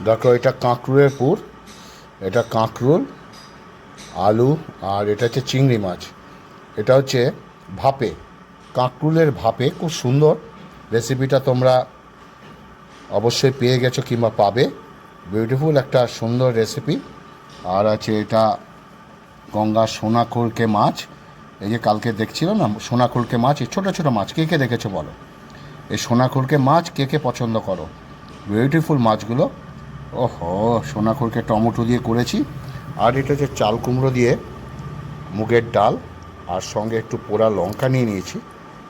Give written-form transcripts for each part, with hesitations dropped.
দেখো এটা কাঁকরুলের পুর, এটা কাঁকরুল, আলু, আর এটা হচ্ছে চিংড়ি মাছ। এটা হচ্ছে ভাপে, কাঁকরুলের ভাপে, খুব সুন্দর রেসিপিটা। তোমরা অবশ্যই পেয়ে গেছো কিংবা পাবে। বিউটিফুল একটা সুন্দর রেসিপি। আর আছে এটা গঙ্গা সোনাখোলকে মাছ। এই যে কালকে দেখছিল না সোনাখোলকে মাছ, এই ছোটো ছোটো মাছ, কে কে দেখেছো বলো? এই সোনাখোলকে মাছ কে কে পছন্দ করো? বিউটিফুল মাছগুলো। ওহো, সোনাখোলকে টমেটো দিয়ে করেছি। আর এটা হচ্ছে চাল কুমড়ো দিয়ে মুগের ডাল, আর সঙ্গে একটু পোড়া লঙ্কা নিয়ে নিয়েছি।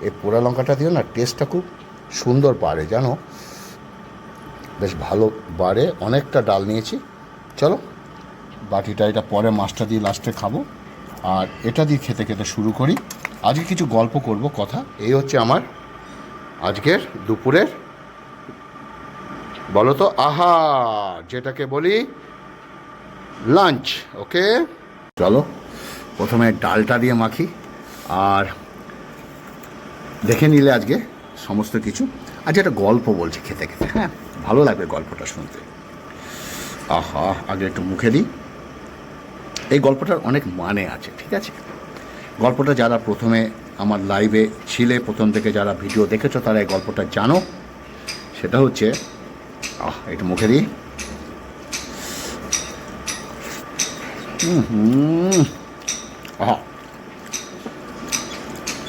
এই পোড়া লঙ্কাটা দিয়ে না টেস্টটা খুব সুন্দর বাড়ে, জানো, বেশ ভালো বাড়ে। অনেকটা ডাল নিয়েছি। চলো বাটিটা, এটা পরে মাছটা দিয়ে লাস্টে খাবো। আর এটা দিয়ে খেতে খেতে শুরু করি। আজকে কিছু গল্প করব, কথা। এই হচ্ছে আমার আজকের দুপুরের, বলো তো, আহার, যেটাকে বলি লাঞ্চ। ওকে, চলো প্রথমে ডালটা দিয়ে মাখি। আর দেখে নিলে আজকে সমস্ত কিছু। আজ একটা গল্প বলছি খেতে খেতে, হ্যাঁ, ভালো লাগবে গল্পটা শুনতে। আহা, আগে একটু মুখে দিই। এই গল্পটার অনেক মানে আছে, ঠিক আছে? গল্পটা যারা প্রথমে আমার লাইভে ছিলে, প্রথম থেকে যারা ভিডিও দেখেছো, তারা এই গল্পটা জানো। সেটা হচ্ছে, একটু মুখে দিই। আহা,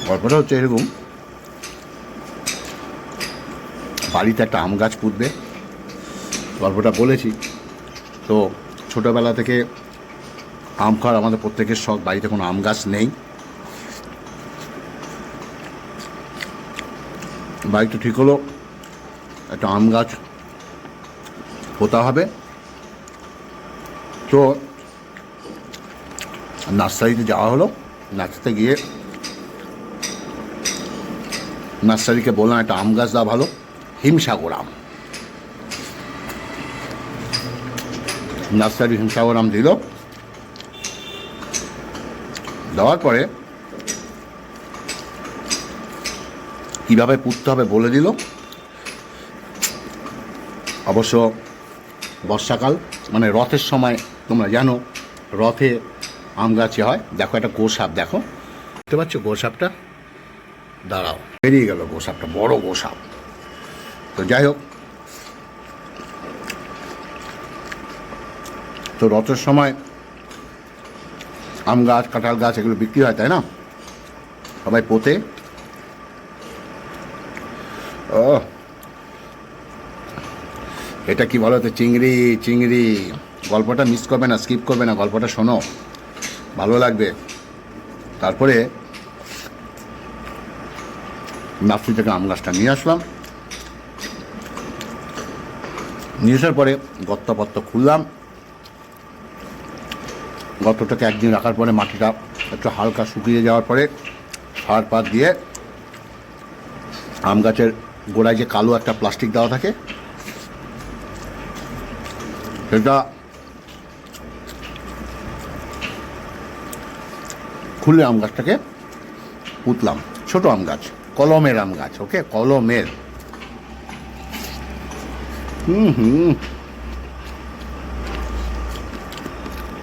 গল্পটা হচ্ছে এরকম। বাড়িতে একটা আম গাছ পুঁতবে, গল্পটা বলেছি তো। ছোটোবেলা থেকে আম খাওয়ার আমাদের প্রত্যেকের শখ। বাড়িতে কোনো আম গাছ নেই, বাড়িতে ঠিক হলো একটা আম গাছ পোতা হবে। তো নার্সারিতে যাওয়া হলো। নার্সারিতে গিয়ে নার্সারিকে বললাম একটা আম গাছ দেওয়া ভালো, হিমসাগর আম। নার্সারি হিমসাগর আম দিল। দেওয়ার পরে কীভাবে পুঁততে হবে বলে দিল। অবশ্য বর্ষাকাল, মানে রথের সময়, তোমরা জানো রথে আম গাছে হয়। দেখো একটা গোসাপ, দেখো, দেখতে পাচ্ছ গোসাপটা? দাঁড়াও, বেরিয়ে গেল গোসাপটা, বড় গোসাপ। তো যাই হোক, তো রথের সময় আম গাছ, কাঁঠাল গাছ এগুলো বিক্রি হয়, তাই না? সবাই পোতে। ও, এটা কি বলো তো? চিংড়ি, চিংড়ি। গল্পটা মিস করবে না, স্কিপ করবে না, গল্পটা শোনো, ভালো লাগবে। তারপরে নার্সারি থেকে আম গাছটা নিয়ে আসলাম। নিয়ে আসার পরে গর্তপত্র খুললাম। গর্তটাকে একদিন রাখার পরে মাটিটা একটু হালকা শুকিয়ে যাওয়ার পরে সার পাত দিয়ে আম গাছের গোড়ায় যে কালো একটা প্লাস্টিক দেওয়া থাকে, সেটা খুলে আম গাছটাকে পুঁতলাম। ছোট আম গাছ, কলমের আম গাছ, ওকে, কলমের।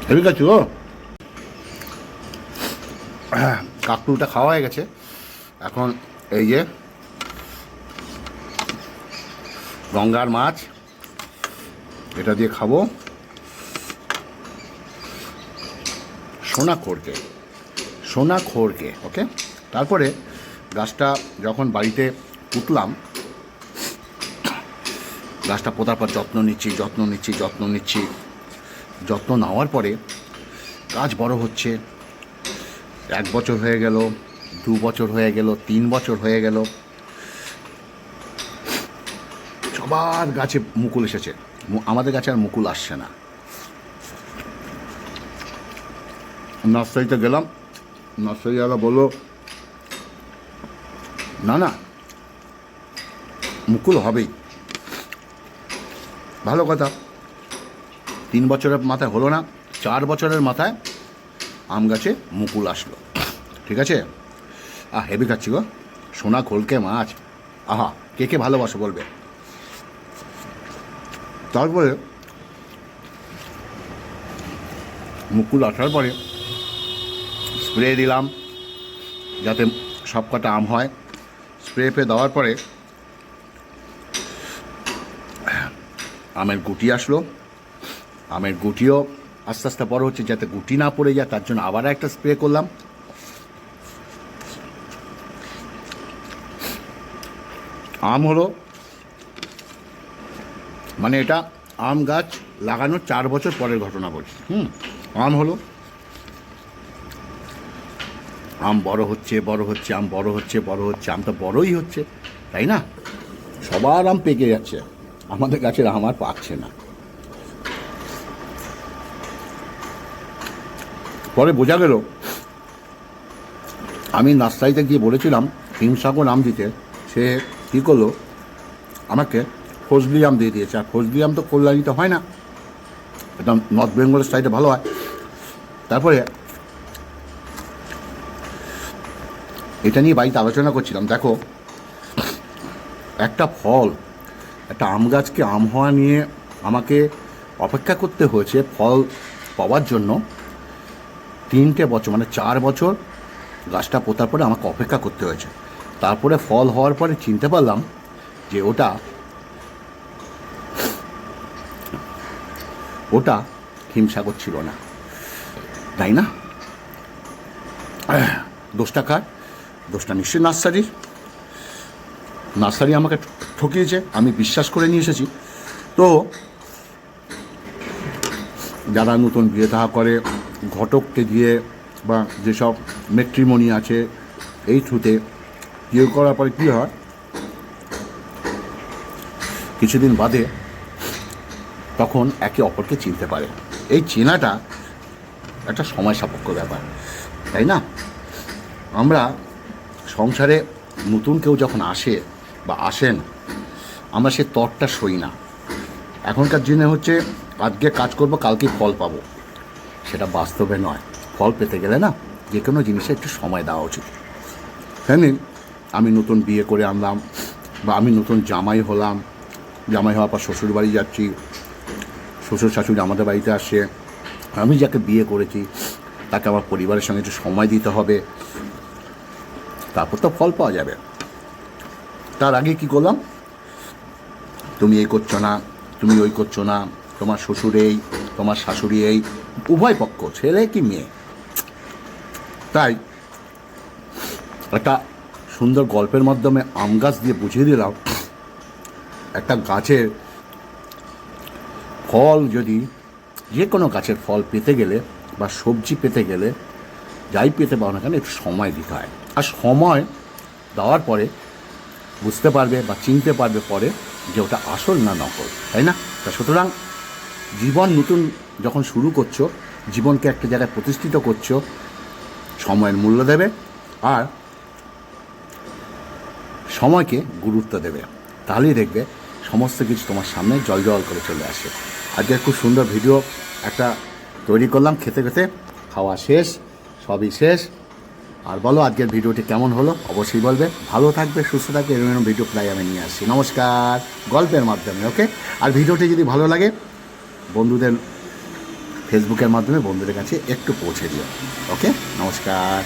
ঠিক আছে। ও, কাকরুলটা খাওয়া হয়ে গেছে। এখন এই যে গঙ্গার মাছ, এটা দিয়ে খাবো সোনাখোরকে, সোনাখোরকে। ওকে, তারপরে গাছটা যখন বাড়িতে পুঁতলাম, গাছটা পোতার পর যত্ন নিচ্ছি, যত্ন নিচ্ছি, যত্ন নিচ্ছি। যত্ন নেওয়ার পরে গাছ বড় হচ্ছে। 1 বছর হয়ে গেল, 2 বছর হয়ে গেল, 3 বছর হয়ে গেল। সবার গাছে মুকুল এসেছে, আমাদের গাছে আর মুকুল আসছে না। নার্সারিতে গেলাম, নার্সারিওয়ালা বললো না না, মুকুল হবেই। ভালো কথা। 3 বছরের মাথায় হলো না, 4 বছরের মাথায় আম গাছে মুকুল আসলো। ঠিক আছে। হেভি খাচ্ছি গো, সোনাখোলকে মাছ। আহা, কে কে ভালোবাসো বলবে। তারপরে মুকুল আসার পরে স্প্রে দিলাম যাতে সব কটা আম হয়। স্প্রে দেওয়ার পরে আমের গুটি আসলো, আমের গুটিও আস্তে আস্তে বড় হচ্ছে, যাতে গুটি না পড়ে যায় তার জন্য আবার একটা স্প্রে করলাম। আম হলো, মানে এটা আম গাছ লাগানোর 4 বছর পরের ঘটনা বলছি। আম হলো, আম বড় হচ্ছে বড় হচ্ছে, আম বড় হচ্ছে বড় হচ্ছে, আম তো বড়ই হচ্ছে, তাই না? সবার আম পেকে যাচ্ছে, আমাদের গাছের আম আর পাকছে না। পরে বোঝা গেল, আমি নার্সারিতে গিয়ে বলেছিলাম হিমসাগর আম দিতে, সে কী করলো, আমাকে ফজলি আম দিয়ে দিয়েছে। আর ফজলি আম তো কল্যাণীতে হয় না, এটা নর্থ বেঙ্গলের সাইডে ভালো হয়। তারপরে এটা নিয়ে বাড়িতে আলোচনা করছিলাম, দেখো একটা ফল, একটা আম গাছকে আম হওয়া নিয়ে আমাকে অপেক্ষা করতে হয়েছে ফল পাওয়ার জন্য 3টে বছর, মানে 4 বছর গাছটা পোতার পরে আমাকে অপেক্ষা করতে হয়েছে। তারপরে ফল হওয়ার পরে চিনতে পারলাম যে ওটা হিমসাগর ছিল না, তাই না? দোষটা কার? দোষটা নিশ্চয়ই নার্সারি আমাকে ঠকিয়েছে, আমি বিশ্বাস করে নিয়ে এসেছি। তো যারা নতুন বিয়ে থা করে ঘটককে দিয়ে বা যেসব ম্যাট্রিমনি আছে এই থ্রুতে বিয়ে করার পরে কী হয়, কিছুদিন বাদে তখন একে অপরকে চিনতে পারে। এই চেনাটা একটা সময় সাপেক্ষ ব্যাপার, তাই না? আমরা সংসারে নতুন কেউ যখন আসে বা আসেন, আমরা সে তরটা সই না। এখনকার দিনে হচ্ছে আজকে কাজ করব কালকে ফল পাবো, সেটা বাস্তবে নয়। ফল পেতে গেলে না যে কোনো জিনিসে একটু সময় দেওয়া উচিত। তেমনি আমি নতুন বিয়ে করে আনলাম বা আমি নতুন জামাই হলাম, জামাই হওয়ার পর শ্বশুর বাড়ি যাচ্ছি, শ্বশুর শাশুড়ি আমাদের বাড়িতে আসে, আমি যাকে বিয়ে করেছি তাকে আমার পরিবারের সঙ্গে একটু সময় দিতে হবে, তারপর তো ফল পাওয়া যাবে। তার আগে কি করলাম, তুমি এই করছো না, তুমি ওই করছো না, তোমার শ্বশুর এই, তোমার শাশুড়ি এই, উভয় পক্ষ, ছেলে কি মেয়ে। তাই একটা সুন্দর গল্পের মাধ্যমে আম গাছ দিয়ে বুঝিয়ে দিলাম, একটা গাছের ফল, যদি যে কোনো গাছের ফল পেতে গেলে বা সবজি পেতে গেলে যাই পেতে পারো না কেন, একটু সময় দিতে হয়। আর সময় দেওয়ার পরে বুঝতে পারবে বা চিনতে পারবে পরে যে ওটা আসল না নকল, তাই না? তা সুতরাং জীবন নতুন যখন শুরু করছো, জীবনকে একটা জায়গায় প্রতিষ্ঠিত করছো, সময়ের মূল্য দেবে আর সময়কে গুরুত্ব দেবে, তাহলেই দেখবে সমস্ত কিছু তোমার সামনে জল করে চলে আসে। আজকে খুব সুন্দর ভিডিও একটা তৈরি করলাম, খেতে খেতে খাওয়া শেষ, সবই শেষ। আর বলো আজকের ভিডিওটি কেমন হলো, অবশ্যই বলবে। ভালো থাকবে, সুস্থ থাকবে, এরকম ভিডিও প্রায় আমি নিয়ে আসছি। নমস্কার, গল্পের মাধ্যমে, ওকে? আর ভিডিওটি যদি ভালো লাগে বন্ধুদের ফেসবুকের মাধ্যমে বন্ধুদের কাছে একটু পৌঁছে দিও, ওকে? নমস্কার।